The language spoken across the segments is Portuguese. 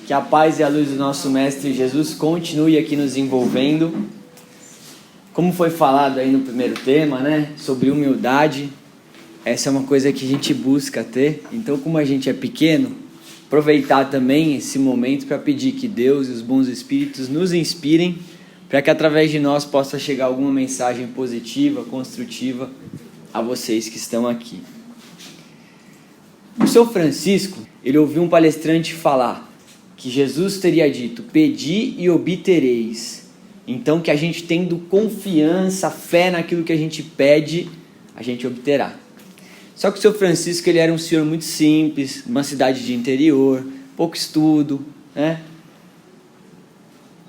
Que a paz e a luz do nosso Mestre Jesus continue aqui nos envolvendo. Como foi falado aí no primeiro tema, né? Sobre humildade. Essa é uma coisa que a gente busca ter. Então, como a gente é pequeno, aproveitar também esse momento para pedir que Deus e os bons espíritos nos inspirem, para que através de nós possa chegar alguma mensagem positiva, construtiva a vocês que estão aqui. O São Francisco, ele ouviu um palestrante falar que Jesus teria dito: pedi e obtereis. Então, que a gente tendo confiança, fé naquilo que a gente pede, a gente obterá. Só que o São Francisco, ele era um senhor muito simples, uma cidade de interior, pouco estudo, né?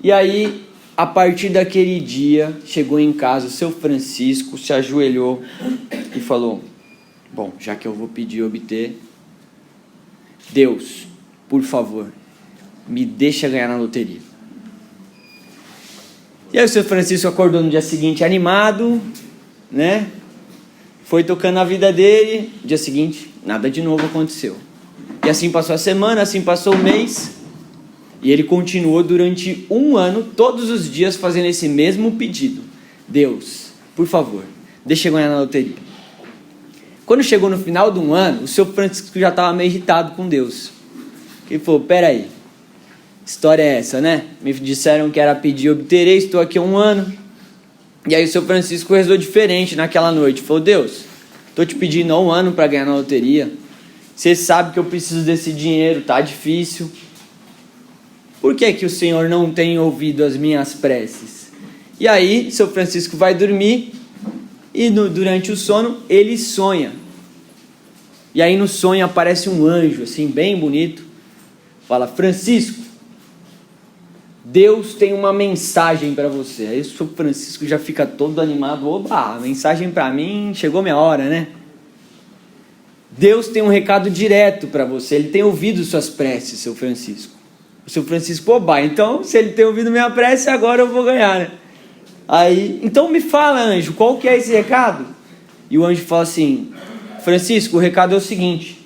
E aí, a partir daquele dia, chegou em casa o São Francisco, se ajoelhou e falou: bom, já que eu vou pedir e obter, Deus, por favor, me deixa ganhar na loteria. E aí o São Francisco acordou no dia seguinte animado, né? Foi tocando a vida dele. Dia seguinte, nada de novo aconteceu. E assim passou a semana, assim passou o mês. E ele continuou durante um ano, todos os dias, fazendo esse mesmo pedido: Deus, por favor, deixa eu ganhar na loteria. Quando chegou no final de um ano, o São Francisco já estava meio irritado com Deus. Ele falou: peraí, história é essa, né? Me disseram que era pedir e obterei, estou aqui há um ano. E aí o São Francisco rezou diferente naquela noite. Falou: Deus, estou te pedindo há um ano para ganhar na loteria. Você sabe que eu preciso desse dinheiro, tá difícil. Por que que o Senhor não tem ouvido as minhas preces? E aí São Francisco vai dormir e durante o sono ele sonha. E aí no sonho aparece um anjo, assim, bem bonito. Fala: Francisco, Deus tem uma mensagem para você. Aí o São Francisco já fica todo animado. Oba, mensagem para mim, chegou minha hora, né? Deus tem um recado direto para você. Ele tem ouvido suas preces, São Francisco. O São Francisco: oba, então se ele tem ouvido minha prece, agora eu vou ganhar, né? Aí, então me fala, anjo, qual que é esse recado? E o anjo fala assim: Francisco, o recado é o seguinte: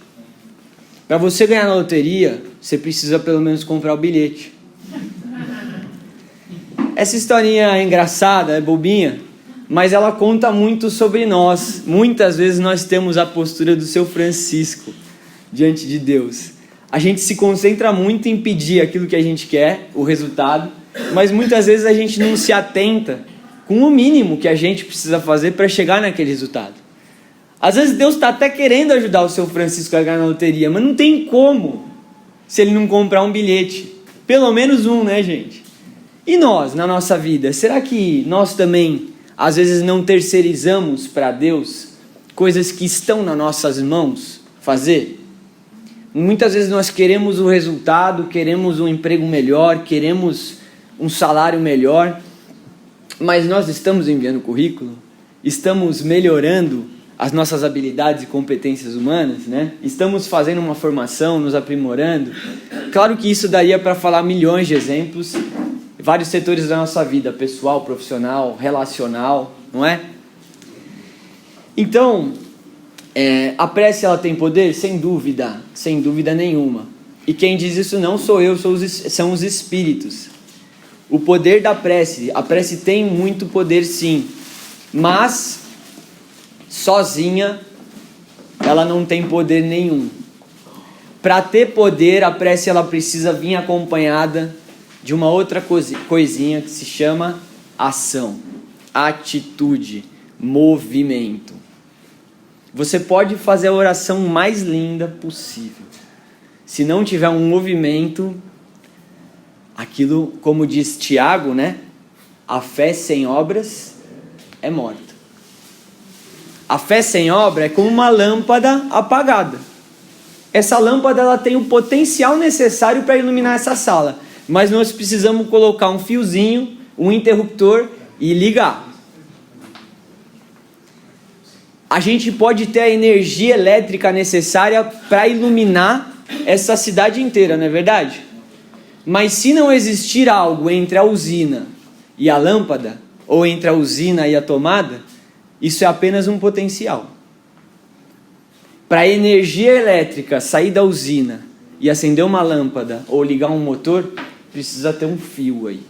para você ganhar na loteria, você precisa pelo menos comprar o bilhete. Essa historinha é engraçada, é bobinha, mas ela conta muito sobre nós. Muitas vezes nós temos a postura do São Francisco diante de Deus. A gente se concentra muito em pedir aquilo que a gente quer, o resultado, mas muitas vezes a gente não se atenta com o mínimo que a gente precisa fazer para chegar naquele resultado. Às vezes Deus está até querendo ajudar o São Francisco a ganhar na loteria, mas não tem como se ele não comprar um bilhete. Pelo menos um, né, gente? E nós, na nossa vida, será que nós também, às vezes, não terceirizamos para Deus coisas que estão nas nossas mãos fazer? Muitas vezes nós queremos o resultado, queremos um emprego melhor, queremos um salário melhor, mas nós estamos enviando currículo, estamos melhorando as nossas habilidades e competências humanas, né? Estamos fazendo uma formação, nos aprimorando. Claro que isso daria para falar milhões de exemplos, vários setores da nossa vida, pessoal, profissional, relacional, não é? Então, a prece, ela tem poder? Sem dúvida nenhuma. E quem diz isso não sou eu, são os espíritos. O poder da prece, a prece tem muito poder sim, mas sozinha ela não tem poder nenhum. Para ter poder, a prece ela precisa vir acompanhada de uma outra coisinha que se chama ação, atitude, movimento. Você pode fazer a oração mais linda possível. Se não tiver um movimento, aquilo, como diz Tiago, né? A fé sem obras é morta. A fé sem obra é como uma lâmpada apagada. Essa lâmpada ela tem o potencial necessário para iluminar essa sala, mas nós precisamos colocar um fiozinho, um interruptor e ligar. A gente pode ter a energia elétrica necessária para iluminar essa cidade inteira, não é verdade? Mas se não existir algo entre a usina e a lâmpada, ou entre a usina e a tomada, isso é apenas um potencial. Para a energia elétrica sair da usina e acender uma lâmpada ou ligar um motor, precisa ter um fio aí.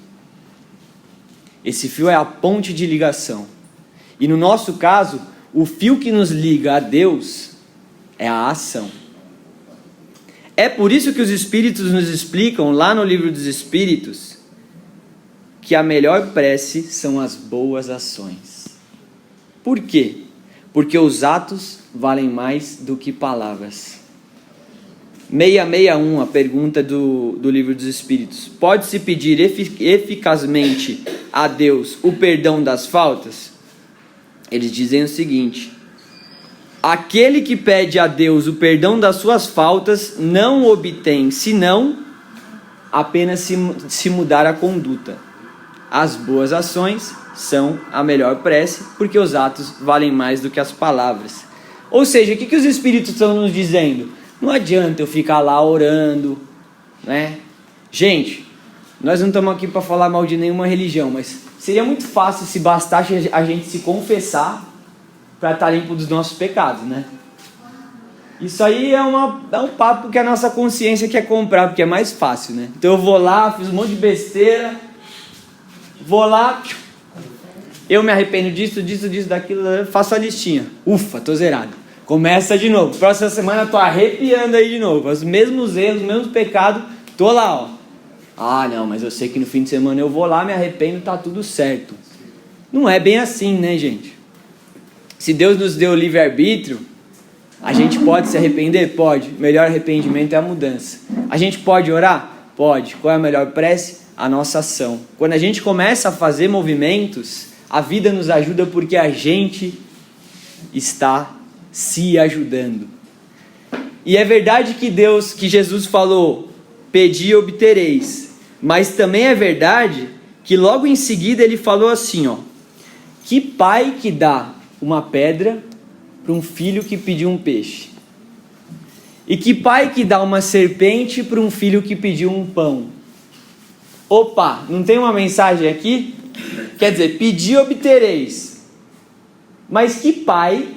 Esse fio é a ponte de ligação. E no nosso caso, o fio que nos liga a Deus é a ação. É por isso que os Espíritos nos explicam, lá no Livro dos Espíritos, que a melhor prece são as boas ações. Por quê? Porque os atos valem mais do que palavras. 661, a pergunta do Livro dos Espíritos. Pode-se pedir eficazmente a Deus o perdão das faltas? Eles dizem o seguinte: aquele que pede a Deus o perdão das suas faltas não o obtém, senão apenas se mudar a conduta. As boas ações são a melhor prece, porque os atos valem mais do que as palavras. Ou seja, o que os Espíritos estão nos dizendo? Não adianta eu ficar lá orando, né? Gente, nós não estamos aqui para falar mal de nenhuma religião, mas seria muito fácil se bastasse a gente se confessar para estar limpo dos nossos pecados, né? Isso aí é um papo que a nossa consciência quer comprar, porque é mais fácil, né? Então eu vou lá, fiz um monte de besteira, vou lá, eu me arrependo disso, daquilo, faço a listinha. Ufa, tô zerado. Começa de novo. Próxima semana tô arrepiando aí de novo. Os mesmos erros, os mesmos pecados, tô lá, ó. Ah, não, mas eu sei que no fim de semana eu vou lá, me arrependo, tá tudo certo. Não é bem assim, né, gente? Se Deus nos deu o livre-arbítrio, a gente pode se arrepender? Pode. O melhor arrependimento é a mudança. A gente pode orar? Pode. Qual é a melhor prece? A nossa ação. Quando a gente começa a fazer movimentos, a vida nos ajuda porque a gente está se ajudando. E é verdade que Jesus falou: pedi e obtereis. Mas também é verdade que logo em seguida ele falou assim, ó: que pai que dá uma pedra para um filho que pediu um peixe? E que pai que dá uma serpente para um filho que pediu um pão? Opa, não tem uma mensagem aqui? Quer dizer, pedi e obtereis. Mas que pai,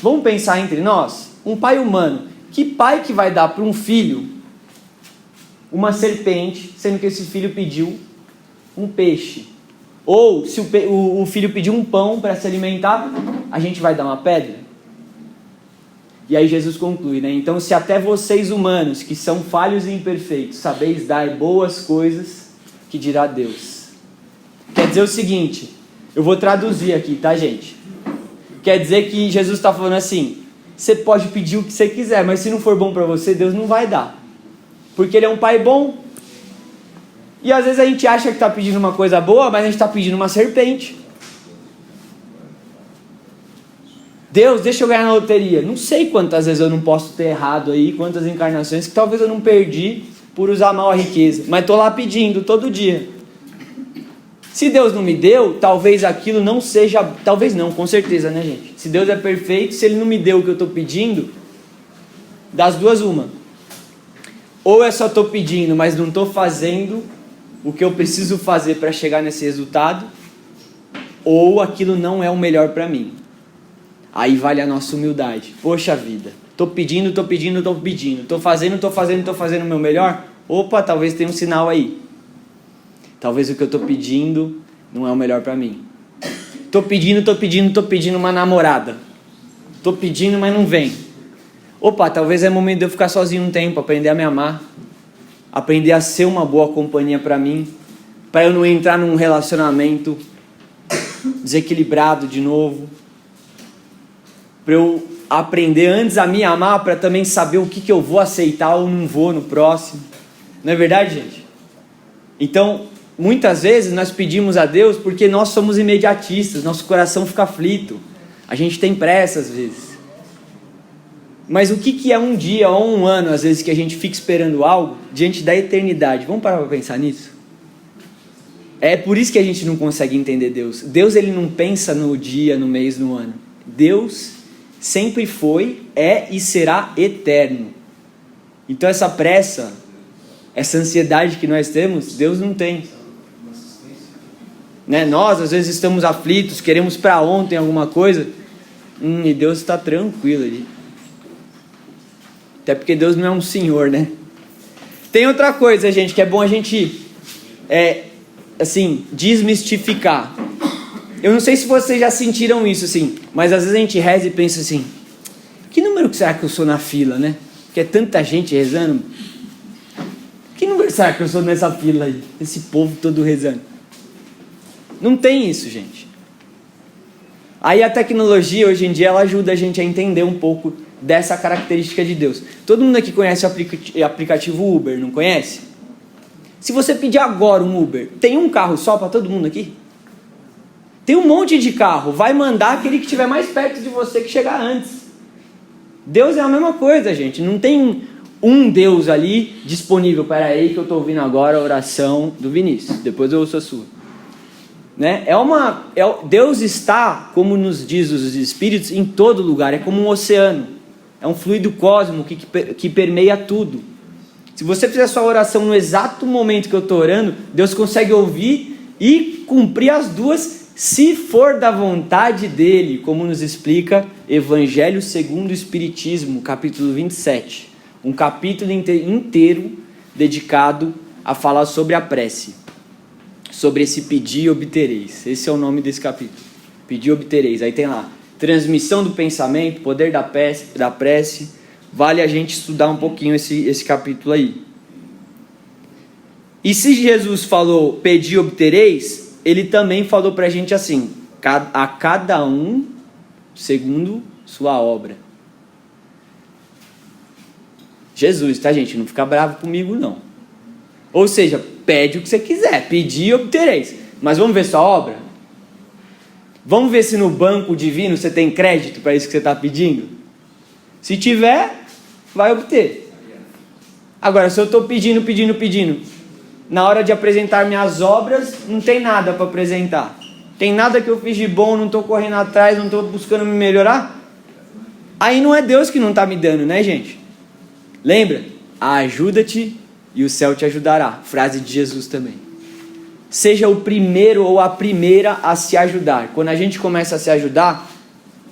vamos pensar entre nós, um pai humano, que pai que vai dar para um filho uma serpente, sendo que esse filho pediu um peixe? Ou se o filho pediu um pão para se alimentar, a gente vai dar uma pedra? E aí Jesus conclui, né? Então, se até vocês humanos, que são falhos e imperfeitos, sabeis dar boas coisas, que dirá Deus? Quer dizer o seguinte, eu vou traduzir aqui, tá, gente? Quer dizer que Jesus está falando assim: você pode pedir o que você quiser, mas se não for bom para você, Deus não vai dar. Porque Ele é um pai bom. E às vezes a gente acha que está pedindo uma coisa boa, mas a gente está pedindo uma serpente. Deus, deixa eu ganhar na loteria. Não sei quantas vezes eu não posso ter errado aí, quantas encarnações que talvez eu não perdi por usar mal a riqueza. Mas estou lá pedindo todo dia. Se Deus não me deu, talvez aquilo não seja... Talvez não, com certeza, né, gente? Se Deus é perfeito, se Ele não me deu o que eu estou pedindo, das duas uma. Ou eu só estou pedindo, mas não estou fazendo o que eu preciso fazer para chegar nesse resultado, ou aquilo não é o melhor para mim. Aí vale a nossa humildade. Poxa vida, estou pedindo, estou fazendo o meu melhor. Opa, talvez tenha um sinal aí. Talvez o que eu estou pedindo não é o melhor para mim. Estou pedindo uma namorada. Estou pedindo, mas não vem. Opa, talvez é momento de eu ficar sozinho um tempo, aprender a me amar, aprender a ser uma boa companhia para mim, para eu não entrar num relacionamento desequilibrado de novo, para eu aprender antes a me amar, para também saber o que eu vou aceitar ou não vou no próximo. Não é verdade, gente? Então, muitas vezes nós pedimos a Deus porque nós somos imediatistas, nosso coração fica aflito, a gente tem pressa às vezes. Mas o que é um dia ou um ano, às vezes, que a gente fica esperando algo diante da eternidade? Vamos parar para pensar nisso? É por isso que a gente não consegue entender Deus. Deus, Ele não pensa no dia, no mês, no ano. Deus sempre foi, é e será eterno. Então essa pressa, essa ansiedade que nós temos, Deus não tem. Né? Nós, às vezes, estamos aflitos, queremos para ontem alguma coisa, e Deus está tranquilo ali. Até porque Deus não é um senhor, né? Tem outra coisa, gente, que é bom a gente, assim, desmistificar. Eu não sei se vocês já sentiram isso, assim, mas às vezes a gente reza e pensa assim, que número que será que eu sou na fila, né? Porque é tanta gente rezando. Que número será que eu sou nessa fila aí? Esse povo todo rezando. Não tem isso, gente. Aí a tecnologia, hoje em dia, ela ajuda a gente a entender um pouco dessa característica de Deus. Todo mundo aqui conhece o aplicativo Uber, não conhece? Se você pedir agora um Uber, tem um carro só para todo mundo aqui? Tem um monte de carro. Vai mandar aquele que estiver mais perto de você que chegar antes. Deus é a mesma coisa, gente. Não tem um Deus ali disponível. Pera aí que eu estou ouvindo agora a oração do Vinícius. Depois eu ouço a sua. Né? Deus está, como nos diz os Espíritos, em todo lugar. É como um oceano. É um fluido cósmico que permeia tudo. Se você fizer a sua oração no exato momento que eu estou orando, Deus consegue ouvir e cumprir as duas, se for da vontade dele, como nos explica Evangelho segundo o Espiritismo, capítulo 27. Um capítulo inteiro dedicado a falar sobre a prece. Sobre esse pedir e obtereis. Esse é o nome desse capítulo. Pedir e obtereis. Aí tem lá, transmissão do pensamento, poder da prece. Vale a gente estudar um pouquinho esse capítulo aí. E se Jesus falou pedir e obtereis, ele também falou pra gente assim, a cada um segundo sua obra. Jesus, tá, gente? Não fica bravo comigo, não. Ou seja, pede o que você quiser, pedir e obtereis. Mas vamos ver sua obra? Vamos ver se no banco divino você tem crédito para isso que você está pedindo? Se tiver, vai obter. Agora, se eu estou pedindo, na hora de apresentar minhas obras, não tem nada para apresentar. Tem nada que eu fiz de bom, não estou correndo atrás, não estou buscando me melhorar. Aí não é Deus que não está me dando, né, gente? Lembra? Ajuda-te e o céu te ajudará. Frase de Jesus também. Seja o primeiro ou a primeira a se ajudar. Quando a gente começa a se ajudar,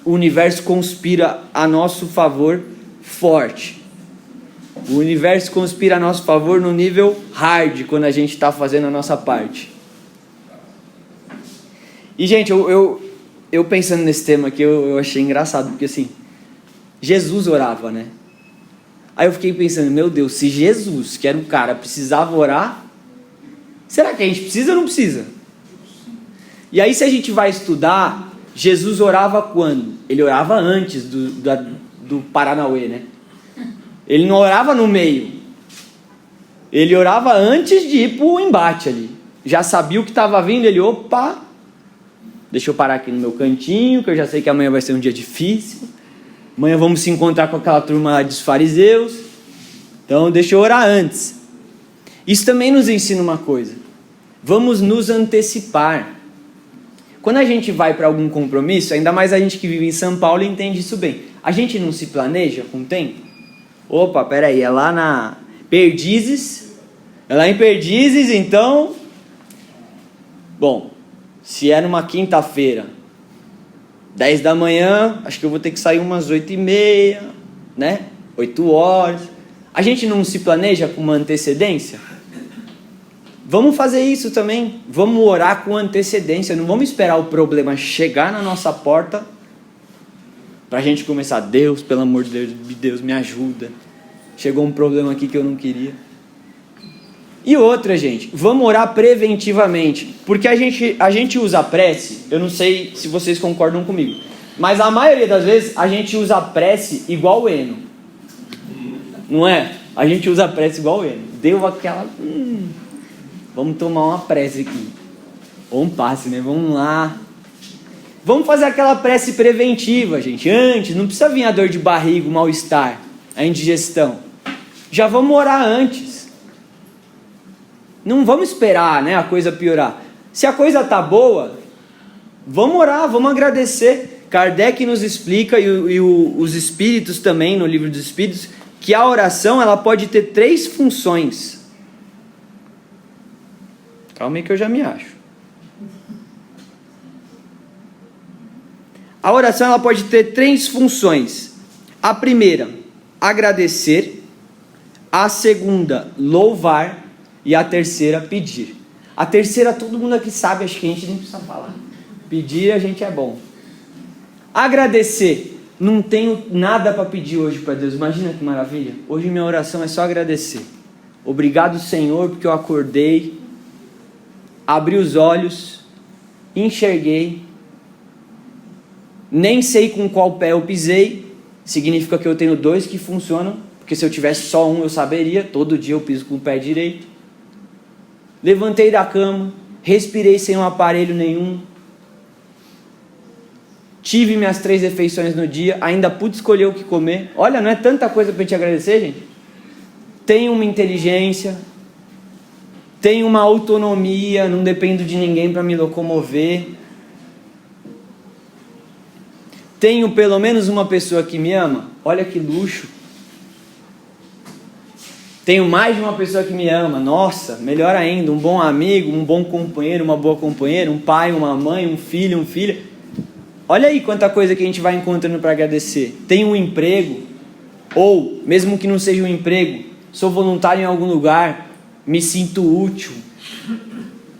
o universo conspira a nosso favor forte. O universo conspira a nosso favor no nível hard, quando a gente está fazendo a nossa parte. E, gente, eu pensando nesse tema aqui, eu achei engraçado, porque assim, Jesus orava, né? Aí eu fiquei pensando, meu Deus, se Jesus, que era um cara, precisava orar, será que a gente precisa ou não precisa? E aí, se a gente vai estudar, Jesus orava quando? Ele orava antes do Paranauê, né? Ele não orava no meio. Ele orava antes de ir para o embate ali. Já sabia o que estava vindo, ele, opa, deixa eu parar aqui no meu cantinho, que eu já sei que amanhã vai ser um dia difícil. Amanhã vamos se encontrar com aquela turma lá dos fariseus. Então deixa eu orar antes. Isso também nos ensina uma coisa. Vamos nos antecipar. Quando a gente vai para algum compromisso, ainda mais a gente que vive em São Paulo entende isso bem. A gente não se planeja com o tempo? Opa, peraí, é lá na Perdizes. É lá em Perdizes, então... Bom, se é numa quinta-feira, 10 da manhã, acho que eu vou ter que sair umas 8h30, né? 8 horas. A gente não se planeja com uma antecedência? Vamos fazer isso também. Vamos orar com antecedência. Não vamos esperar o problema chegar na nossa porta para a gente começar. Deus, pelo amor de Deus, me ajuda. Chegou um problema aqui que eu não queria. E outra, gente, vamos orar preventivamente. Porque a gente usa a prece, eu não sei se vocês concordam comigo, mas a maioria das vezes a gente usa a prece igual o Eno. Não é? A gente usa a prece igual o Eno. Deu aquela... vamos tomar uma prece aqui. Ou um passe, né? Vamos lá. Vamos fazer aquela prece preventiva, gente. Antes, não precisa vir a dor de barriga, o mal-estar, a indigestão. Já vamos orar antes. Não vamos esperar, né, a coisa piorar. Se a coisa tá boa, vamos orar, vamos agradecer. Kardec nos explica, e os Espíritos também, no Livro dos Espíritos, que a oração ela pode ter 3 funções. Calma aí que eu já me acho. A oração ela pode ter 3 funções. A primeira, agradecer. A segunda, louvar. E a terceira, pedir. A terceira, todo mundo aqui sabe, acho que a gente nem precisa falar. Pedir, a gente é bom. Agradecer. Não tenho nada para pedir hoje para Deus. Imagina que maravilha. Hoje minha oração é só agradecer. Obrigado, Senhor, porque eu acordei, abri os olhos, enxerguei. Nem sei com qual pé eu pisei. Significa que eu tenho 2 que funcionam. Porque se eu tivesse só um, eu saberia. Todo dia eu piso com o pé direito. Levantei da cama, respirei sem um aparelho nenhum. Tive minhas 3 refeições no dia, ainda pude escolher o que comer. Olha, não é tanta coisa para te agradecer, gente? Tenho uma inteligência, tenho uma autonomia, não dependo de ninguém para me locomover. Tenho pelo menos uma pessoa que me ama. Olha que luxo. Tenho mais de uma pessoa que me ama. Nossa, melhor ainda, um bom amigo, um bom companheiro, uma boa companheira, um pai, uma mãe, um filho, um filho. Olha aí quanta coisa que a gente vai encontrando para agradecer. Tenho um emprego, ou mesmo que não seja um emprego, sou voluntário em algum lugar, me sinto útil,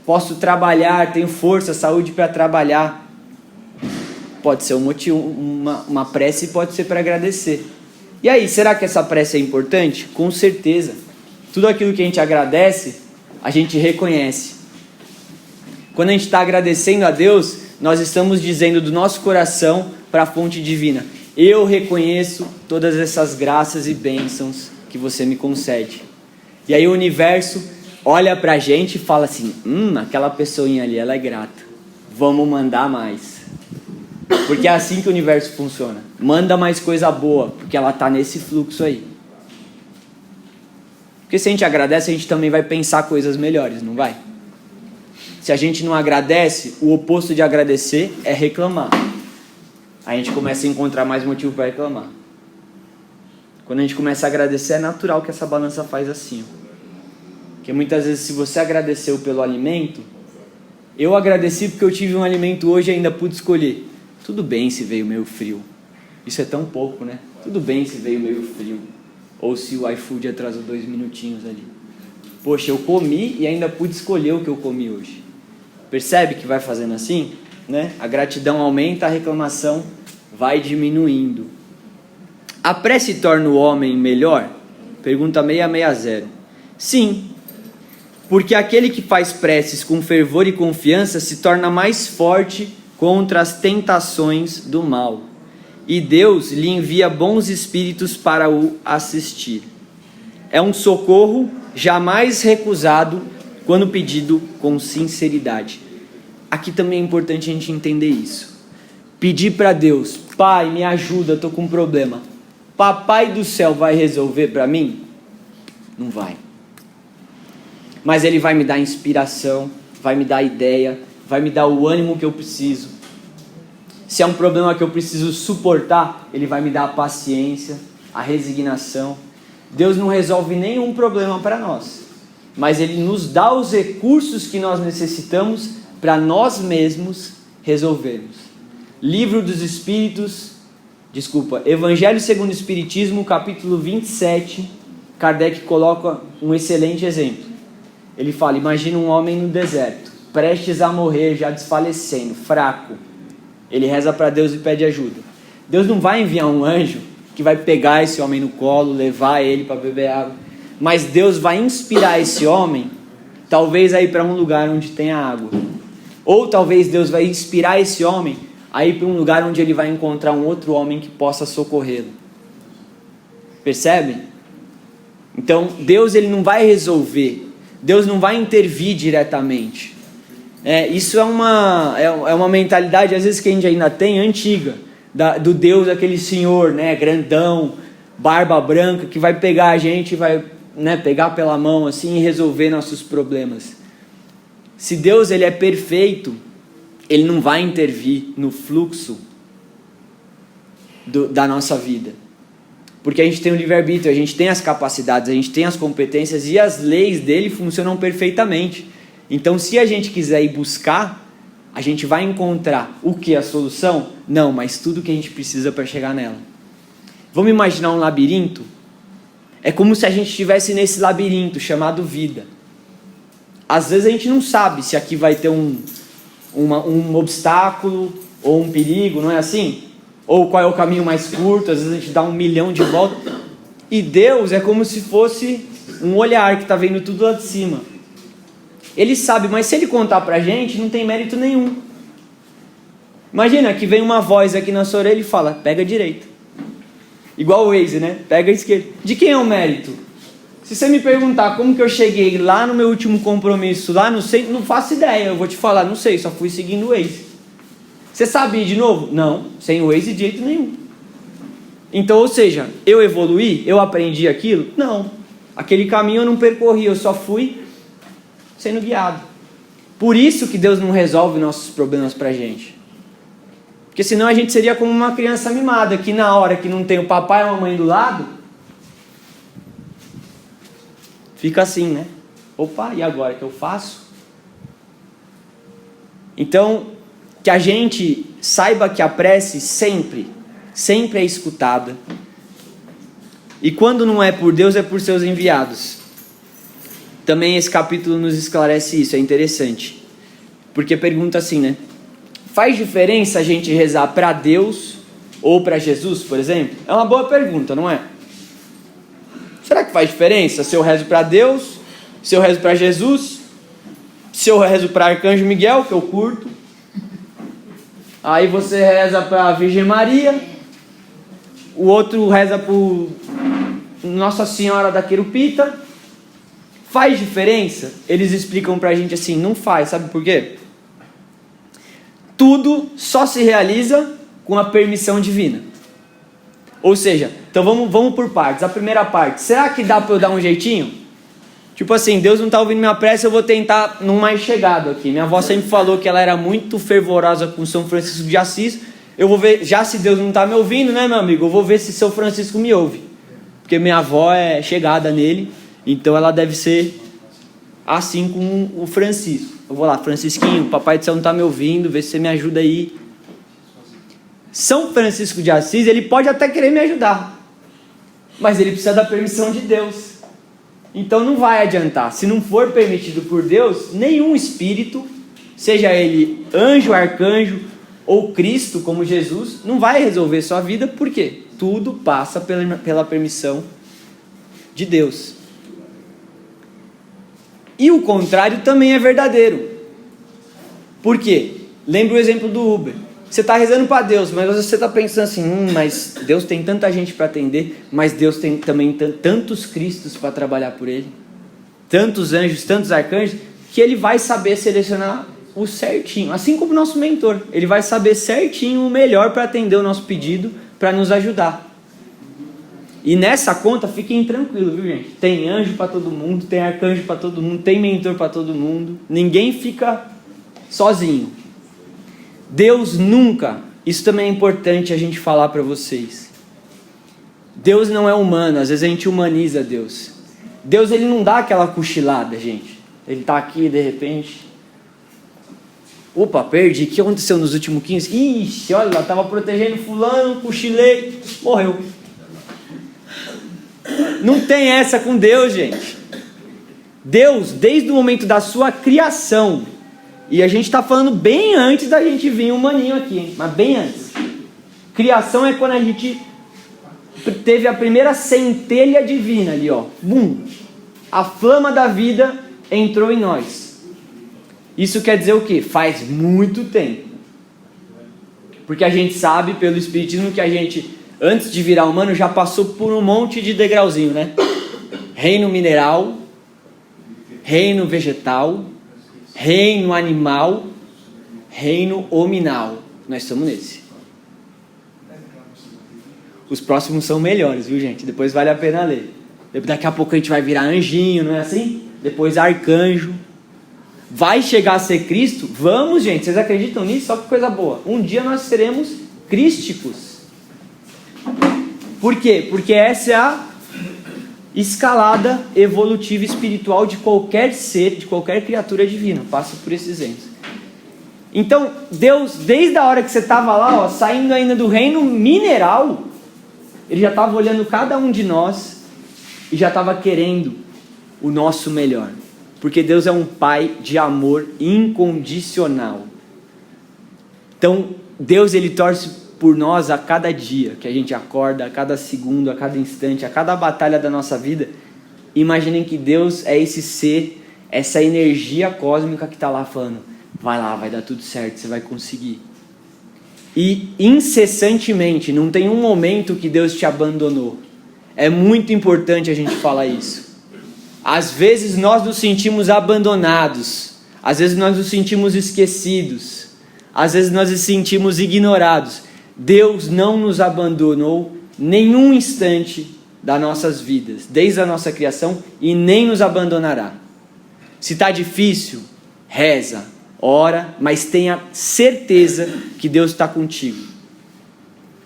posso trabalhar, tenho força, saúde para trabalhar. Pode ser um motivo, uma prece, pode ser para agradecer. E aí, será que essa prece é importante? Com certeza. Tudo aquilo que a gente agradece, a gente reconhece. Quando a gente está agradecendo a Deus, nós estamos dizendo do nosso coração para a fonte divina: eu reconheço todas essas graças e bênçãos que você me concede. E aí o universo olha para a gente e fala assim: aquela pessoinha ali, ela é grata. Vamos mandar mais. Porque é assim que o universo funciona. Manda mais coisa boa, porque ela está nesse fluxo aí. Porque se a gente agradece, a gente também vai pensar coisas melhores, não vai? Se a gente não agradece, o oposto de agradecer é reclamar. A gente começa a encontrar mais motivo para reclamar. Quando a gente começa a agradecer, é natural que essa balança faz assim. Porque muitas vezes, se você agradeceu pelo alimento, eu agradeci porque eu tive um alimento hoje e ainda pude escolher. Tudo bem se veio meio frio. Isso é tão pouco, né? Tudo bem se veio meio frio. Ou se o iFood atrasou 2 minutinhos ali. Poxa, eu comi e ainda pude escolher o que eu comi hoje. Percebe que vai fazendo assim? Né? A gratidão aumenta, a reclamação vai diminuindo. A prece torna o homem melhor? Pergunta 660. Sim, porque aquele que faz preces com fervor e confiança se torna mais forte contra as tentações do mal, e Deus lhe envia bons espíritos para o assistir. É um socorro jamais recusado quando pedido com sinceridade. Aqui também é importante a gente entender isso. Pedir para Deus: Pai, me ajuda, estou com um problema. Papai do céu vai resolver para mim? Não vai. Mas Ele vai me dar inspiração, vai me dar ideia, vai me dar o ânimo que eu preciso. Se é um problema que eu preciso suportar, Ele vai me dar a paciência, a resignação. Deus não resolve nenhum problema para nós, mas Ele nos dá os recursos que nós necessitamos para nós mesmos resolvermos. Evangelho segundo o Espiritismo, capítulo 27, Kardec coloca um excelente exemplo. Ele fala: imagina um homem no deserto, prestes a morrer, já desfalecendo, fraco. Ele reza para Deus e pede ajuda. Deus não vai enviar um anjo que vai pegar esse homem no colo, levar ele para beber água. Mas Deus vai inspirar esse homem, talvez a ir para um lugar onde tenha água. Ou talvez Deus vai inspirar esse homem a ir para um lugar onde ele vai encontrar um outro homem que possa socorrê-lo. Percebe? Então Deus, ele não vai resolver. Deus não vai intervir diretamente. Isso é uma mentalidade, às vezes, que a gente ainda tem, antiga, do Deus, aquele senhor, né, grandão, barba branca, que vai pegar a gente, vai, né, pegar pela mão assim, e resolver nossos problemas. Se Deus, ele é perfeito, Ele não vai intervir no fluxo da nossa vida. Porque a gente tem o livre-arbítrio, a gente tem as capacidades, a gente tem as competências e as leis dele funcionam perfeitamente. Então, se a gente quiser ir buscar, a gente vai encontrar o que? A solução? Não, mas tudo que a gente precisa para chegar nela. Vamos imaginar um labirinto? É como se a gente estivesse nesse labirinto chamado vida. Às vezes a gente não sabe se aqui vai ter um obstáculo ou um perigo, não é assim? Ou qual é o caminho mais curto, às vezes a gente dá 1 milhão de voltas. E Deus é como se fosse um olhar que está vendo tudo lá de cima. Ele sabe, mas se ele contar pra gente, não tem mérito nenhum. Imagina que vem uma voz aqui na sua orelha e fala, pega a direita. Igual o Waze, né? Pega a esquerda. De quem é o mérito? Se você me perguntar como que eu cheguei lá no meu último compromisso, lá no centro, não faço ideia. Eu vou te falar, não sei, só fui seguindo o Waze. Você sabe ir de novo? Não, sem o Waze de jeito nenhum. Então, ou seja, eu evoluí? Eu aprendi aquilo? Não. Aquele caminho eu não percorri, eu só fui sendo guiado. Por isso que Deus não resolve nossos problemas pra gente. Porque senão a gente seria como uma criança mimada, que na hora que não tem o papai e a mamãe do lado, fica assim, né? Opa, e agora que eu faço? Então, que a gente saiba que a prece sempre é escutada. E quando não é por Deus, é por seus enviados. Também esse capítulo nos esclarece isso, é interessante. Porque pergunta assim, né? Faz diferença a gente rezar para Deus ou para Jesus, por exemplo? É uma boa pergunta, não é? Será que faz diferença se eu rezo para Deus, se eu rezo para Jesus, se eu rezo para Arcanjo Miguel, que eu curto? Aí você reza para a Virgem Maria, o outro reza por Nossa Senhora da Querupita. Faz diferença? Eles explicam pra gente assim, não faz, sabe por quê? Tudo só se realiza com a permissão divina. Ou seja, então vamos por partes. A primeira parte, será que dá para eu dar um jeitinho? Tipo assim, Deus não está ouvindo minha prece, eu vou tentar num mais chegado aqui. Minha avó sempre falou que ela era muito fervorosa com São Francisco de Assis. Eu vou ver, já se Deus não está me ouvindo, né, meu amigo? Eu vou ver se São Francisco me ouve. Porque minha avó é chegada nele, então ela deve ser assim com o Francisco. Eu vou lá, Francisquinho, o Papai do Céu não está me ouvindo, vê se você me ajuda aí. São Francisco de Assis, ele pode até querer me ajudar, mas ele precisa da permissão de Deus. Então não vai adiantar. Se não for permitido por Deus, nenhum espírito, seja ele anjo, arcanjo ou Cristo como Jesus, não vai resolver sua vida. Por quê? Tudo passa pela permissão de Deus. E o contrário também é verdadeiro. Por quê? Lembra o exemplo do Uber. Você está rezando para Deus, mas você está pensando assim, mas Deus tem tanta gente para atender, mas Deus tem também tantos Cristos para trabalhar por Ele, tantos anjos, tantos arcanjos, que Ele vai saber selecionar o certinho, assim como o nosso mentor. Ele vai saber certinho o melhor para atender o nosso pedido, para nos ajudar. E nessa conta, fiquem tranquilos, viu, gente? Tem anjo para todo mundo, tem arcanjo para todo mundo, tem mentor para todo mundo. Ninguém fica sozinho. Deus nunca, isso também é importante a gente falar para vocês. Deus não é humano, às vezes a gente humaniza Deus. Deus, ele não dá aquela cochilada, gente. Ele está aqui de repente. Opa, perdi. O que aconteceu nos últimos 15? Ixi, olha lá, estava protegendo fulano, cochilei, morreu. Não tem essa com Deus, gente. Deus, desde o momento da sua criação, e a gente está falando bem antes da gente vir humaninho aqui, hein? Mas bem antes. Criação é quando a gente teve a primeira centelha divina ali, ó. Bum! A flama da vida entrou em nós. Isso quer dizer o quê? Faz muito tempo. Porque a gente sabe pelo Espiritismo que a gente, antes de virar humano, já passou por um monte de degrauzinho, né? Reino mineral, reino vegetal, reino animal, reino hominal. Nós estamos nesse. Os próximos são melhores, viu, gente? Depois vale a pena ler. Daqui a pouco a gente vai virar anjinho, não é assim? Depois arcanjo. Vai chegar a ser Cristo? Vamos, gente. Vocês acreditam nisso? Só que coisa boa. Um dia nós seremos crísticos. Por quê? Porque essa é a escalada evolutiva espiritual de qualquer ser, de qualquer criatura divina. Passa por esses entes. Então, Deus, desde a hora que você estava lá, ó, saindo ainda do reino mineral, Ele já estava olhando cada um de nós e já estava querendo o nosso melhor. Porque Deus é um pai de amor incondicional. Então, Deus ele torce por nós a cada dia que a gente acorda, a cada segundo, a cada instante, a cada batalha da nossa vida. Imaginem que Deus é esse ser, essa energia cósmica que está lá falando, vai lá, vai dar tudo certo, você vai conseguir. E incessantemente, não tem um momento que Deus te abandonou. É muito importante a gente falar isso. Às vezes nós nos sentimos abandonados, às vezes nós nos sentimos esquecidos, às vezes nós nos sentimos ignorados. Deus não nos abandonou nenhum instante das nossas vidas, desde a nossa criação, e nem nos abandonará. Se está difícil, reza, ora, mas tenha certeza que Deus está contigo.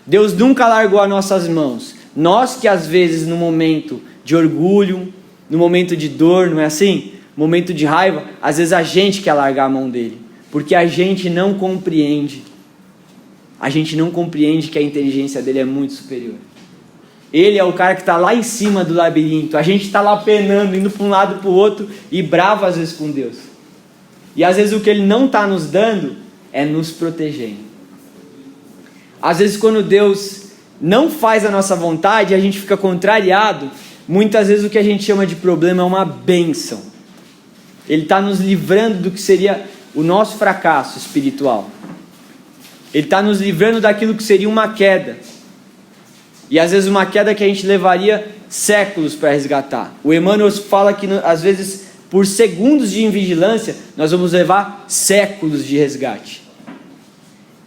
Deus nunca largou as nossas mãos. Nós que às vezes no momento de orgulho, no momento de dor, não é assim? Momento de raiva, às vezes a gente quer largar a mão dele, porque a gente não compreende. A gente não compreende que a inteligência dele é muito superior. Ele é o cara que está lá em cima do labirinto. A gente está lá penando, indo para um lado para o outro e bravo às vezes com Deus. E às vezes o que ele não está nos dando é nos protegendo. Às vezes quando Deus não faz a nossa vontade, a gente fica contrariado. Muitas vezes o que a gente chama de problema é uma bênção. Ele está nos livrando do que seria o nosso fracasso espiritual. Ele está nos livrando daquilo que seria uma queda. E às vezes uma queda que a gente levaria séculos para resgatar. O Emmanuel fala que às vezes por segundos de invigilância nós vamos levar séculos de resgate.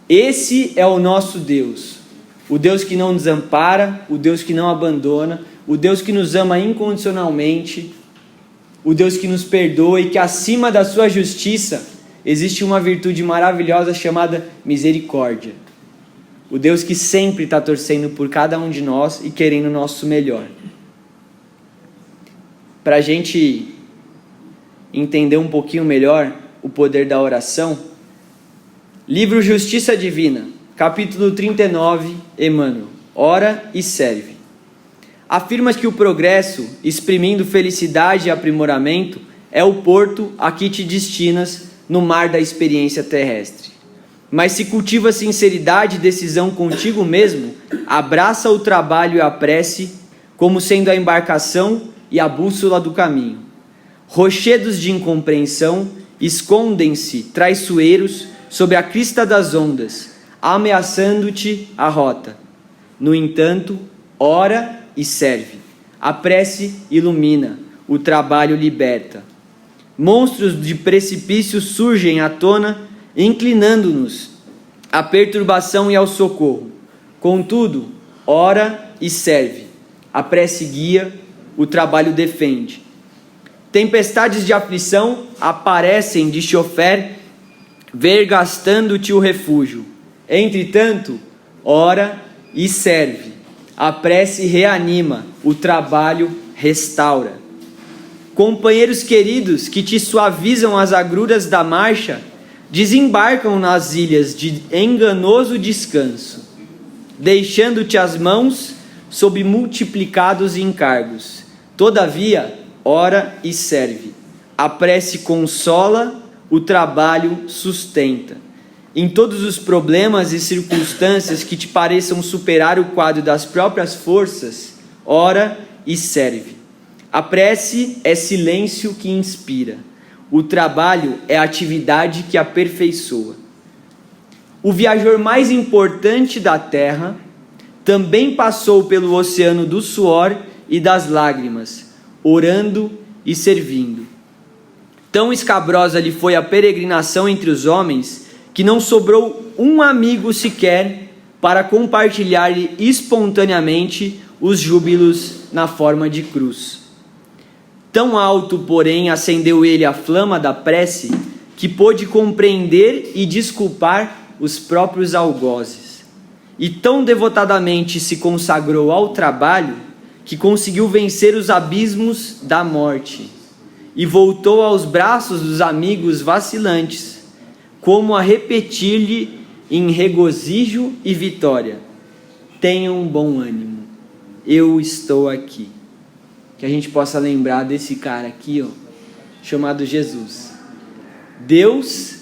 Esse é o nosso Deus. O Deus que não desampara, o Deus que não abandona, o Deus que nos ama incondicionalmente, o Deus que nos perdoa e que acima da sua justiça existe uma virtude maravilhosa chamada misericórdia. O Deus que sempre está torcendo por cada um de nós e querendo o nosso melhor. Para a gente entender um pouquinho melhor o poder da oração, livro Justiça Divina, capítulo 39, Emmanuel, ora e serve. Afirma que o progresso, exprimindo felicidade e aprimoramento, é o porto a que te destinas no mar da experiência terrestre. Mas se cultiva sinceridade e decisão contigo mesmo, abraça o trabalho e a prece como sendo a embarcação e a bússola do caminho. Rochedos de incompreensão escondem-se traiçoeiros sob a crista das ondas, ameaçando-te a rota. No entanto, ora e serve. A prece ilumina, o trabalho liberta. Monstros de precipício surgem à tona, inclinando-nos à perturbação e ao socorro. Contudo, ora e serve. A prece guia, o trabalho defende. Tempestades de aflição aparecem de chofer, vergastando-te o refúgio. Entretanto, ora e serve. A prece reanima, o trabalho restaura. Companheiros queridos que te suavizam as agruras da marcha, desembarcam nas ilhas de enganoso descanso, deixando-te as mãos sob multiplicados encargos. Todavia, ora e serve. A prece consola, o trabalho sustenta. Em todos os problemas e circunstâncias que te pareçam superar o quadro das próprias forças, ora e serve. A prece é silêncio que inspira. O trabalho é atividade que aperfeiçoa. O viajor mais importante da terra também passou pelo oceano do suor e das lágrimas, orando e servindo. Tão escabrosa lhe foi a peregrinação entre os homens, que não sobrou um amigo sequer para compartilhar-lhe espontaneamente os júbilos na forma de cruz. Tão alto, porém, acendeu ele a flama da prece, que pôde compreender e desculpar os próprios algozes. E tão devotadamente se consagrou ao trabalho, que conseguiu vencer os abismos da morte, e voltou aos braços dos amigos vacilantes, como a repetir-lhe em regozijo e vitória: tenham bom ânimo, eu estou aqui. que a gente possa lembrar desse cara aqui, ó, chamado Jesus. Deus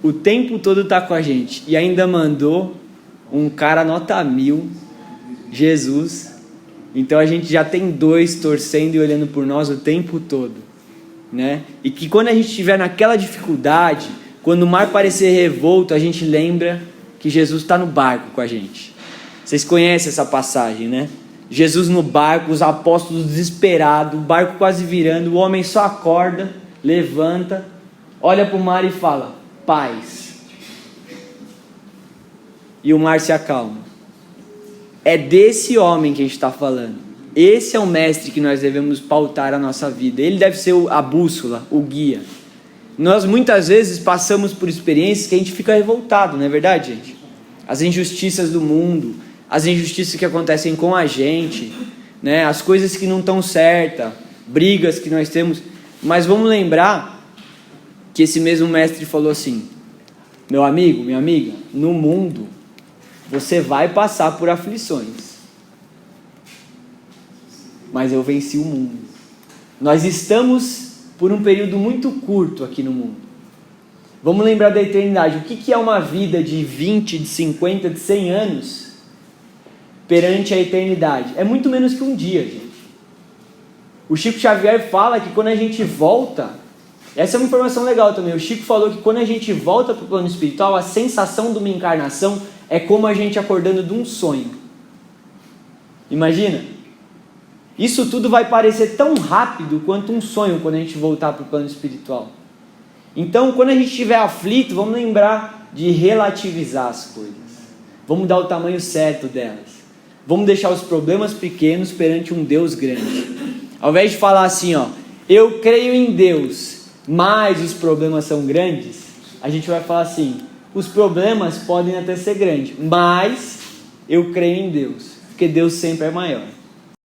o tempo todo está com a gente e ainda mandou um cara nota 1000, Jesus. Então a gente já tem 2 torcendo e olhando por nós o tempo todo, né? E que quando a gente estiver naquela dificuldade, quando o mar parecer revolto, a gente lembra que Jesus está no barco com a gente. Vocês conhecem essa passagem, né? Jesus no barco, os apóstolos desesperados, o barco quase virando, o homem só acorda, levanta, olha para o mar e fala: paz. E o mar se acalma. É desse homem que a gente está falando. Esse é o mestre que nós devemos pautar a nossa vida. Ele deve ser a bússola, o guia. Nós muitas vezes passamos por experiências que a gente fica revoltado, não é verdade, gente? As injustiças do mundo, as injustiças que acontecem com a gente, né? As coisas que não estão certas, brigas que nós temos. Mas vamos lembrar que esse mesmo mestre falou assim: meu amigo, minha amiga, no mundo você vai passar por aflições, mas eu venci o mundo. Nós estamos por um período muito curto aqui no mundo. Vamos lembrar da eternidade. O que é uma vida de 20, de 50, de 100 anos perante a eternidade? É muito menos que um dia, gente. O Chico Xavier fala que quando a gente volta, essa é uma informação legal também, o Chico falou que quando a gente volta para o plano espiritual, a sensação de uma encarnação é como a gente acordando de um sonho. Imagina? Isso tudo vai parecer tão rápido quanto um sonho quando a gente voltar para o plano espiritual. Então, quando a gente estiver aflito, vamos lembrar de relativizar as coisas. Vamos dar o tamanho certo delas. Vamos deixar os problemas pequenos perante um Deus grande. Ao invés de falar assim, ó, eu creio em Deus, mas os problemas são grandes, a gente vai falar assim: os problemas podem até ser grandes, mas eu creio em Deus, porque Deus sempre é maior.